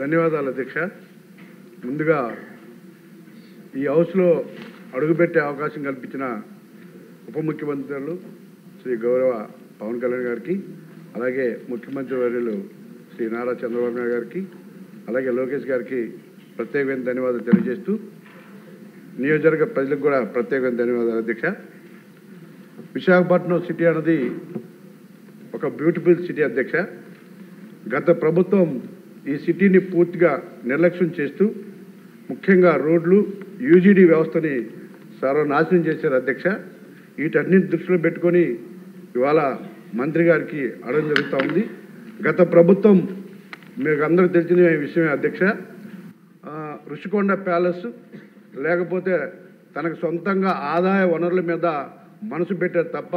ధన్యవాదాలు అధ్యక్ష. ముందుగా ఈ హౌస్లో అడుగుపెట్టే అవకాశం కల్పించిన ఉప ముఖ్యమంత్రులు శ్రీ గౌరవ పవన్ కళ్యాణ్ గారికి, అలాగే ముఖ్యమంత్రి వర్యులు శ్రీ నారా చంద్రబాబు నాయుడు గారికి, అలాగే లోకేష్ గారికి ప్రత్యేకమైన ధన్యవాదాలు తెలియజేస్తూ, నియోజకవర్గ ప్రజలకు కూడా ప్రత్యేకమైన ధన్యవాదాలు అధ్యక్ష. విశాఖపట్నం సిటీ అన్నది ఒక బ్యూటిఫుల్ సిటీ అధ్యక్ష. గత ప్రభుత్వం ఈ సిటీని పూర్తిగా నిర్లక్ష్యం చేస్తూ ముఖ్యంగా రోడ్లు, యూజీడీ వ్యవస్థని సర్వనాశనం చేశారు అధ్యక్ష. వీటన్నిటి దృష్టిలో పెట్టుకొని ఇవాళ మంత్రి గారికి అడగడం జరుగుతూ ఉంది. గత ప్రభుత్వం మీకు అందరికీ తెలిసిన విషయమే అధ్యక్ష. రుషికొండ ప్యాలెస్ లేకపోతే తనకు సొంతంగా ఆదాయ వనరుల మీద మనసు పెట్టారు తప్ప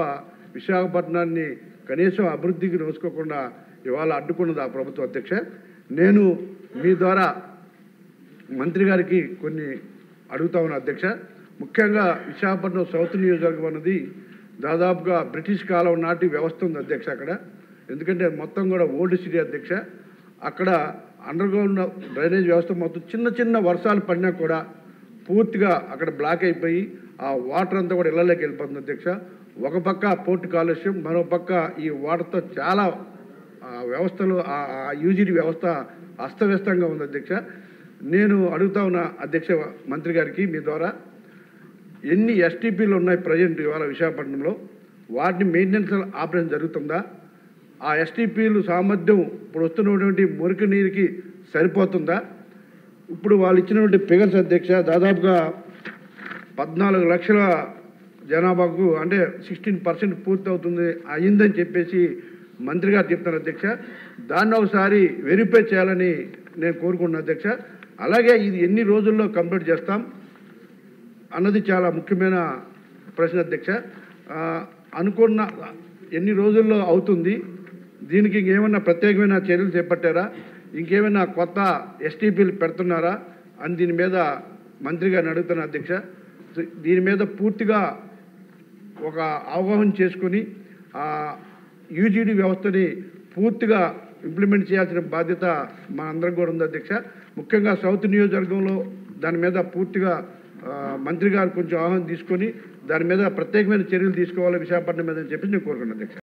విశాఖపట్నాన్ని కనీసం అభివృద్ధికి నోచుకోకుండా ఇవాళ అడ్డుకున్నది ఆ ప్రభుత్వం అధ్యక్ష. నేను మీ ద్వారా మంత్రి గారికి కొన్ని అడుగుతా ఉన్నా అధ్యక్ష. ముఖ్యంగా విశాఖపట్నం సౌత్ నియోజకవర్గం అన్నది దాదాపుగా బ్రిటిష్ కాలం నాటి వ్యవస్థ ఉంది అధ్యక్ష అక్కడ. ఎందుకంటే మొత్తం కూడా ఓల్డ్ సిటీ అధ్యక్ష. అక్కడ అండర్గ్రౌండ్ డ్రైనేజ్ వ్యవస్థ మొత్తం చిన్న చిన్న వర్షాలు పడినా కూడా పూర్తిగా అక్కడ బ్లాక్ అయిపోయి ఆ వాటర్ అంతా కూడా ఇళ్లలోకి వెళ్ళిపోతుంది అధ్యక్ష. ఒక పక్క పోర్టు కాలుష్యం, మరో పక్క ఈ వాటర్తో చాలా వ్యవస్థలు ఆ యూజీడీ వ్యవస్థ అస్తవ్యస్తంగా ఉంది అధ్యక్ష. నేను అడుగుతా ఉన్న అధ్యక్ష మంత్రి గారికి మీ ద్వారా, ఎన్ని ఎస్టీపీలు ఉన్నాయి ప్రజెంట్ ఇవాళ విశాఖపట్నంలో, వాటిని మెయింటెనెన్స్ ఆపరేషన్ జరుగుతుందా? ఆ ఎస్టీపీలు సామర్థ్యం ఇప్పుడు వస్తున్నటువంటి మురికి నీరుకి సరిపోతుందా? ఇప్పుడు వాళ్ళు ఇచ్చినటువంటి ఫిగర్స్ అధ్యక్ష దాదాపుగా 14 లక్షల జనాభాకు అంటే 16% పూర్తి అవుతుంది అయిందని చెప్పేసి మంత్రి గారు చెప్తారు అధ్యక్ష. దాన్ని ఒకసారి వెరిఫై చేయాలని నేను కోరుకుంటున్నాను అధ్యక్ష. అలాగే ఇది ఎన్ని రోజుల్లో కంప్లీట్ చేస్తాం అన్నది చాలా ముఖ్యమైన ప్రశ్న అధ్యక్ష. అనుకున్న ఎన్ని రోజుల్లో అవుతుంది? దీనికి ఇంకేమైనా ప్రత్యేకమైన చర్యలు చేపట్టారా? ఇంకేమైనా కొత్త ఎస్టీపీలు పెడుతున్నారా అని దీని మీద మంత్రి గారిని అడుగుతున్నా అధ్యక్ష. దీని మీద పూర్తిగా ఒక అవగాహన చేసుకుని యూజీడీ వ్యవస్థని పూర్తిగా ఇంప్లిమెంట్ చేయాల్సిన బాధ్యత మనందరం కూడా ఉంది అధ్యక్ష. ముఖ్యంగా సౌత్ నియోజకవర్గంలో దాని మీద పూర్తిగా మంత్రి గారు కొంచెం ఆహ్వానం తీసుకొని దాని మీద ప్రత్యేకమైన చర్యలు తీసుకోవాలి విశాఖపట్నం మీద అని చెప్పి నేను కోరుకున్నాను అధ్యక్ష.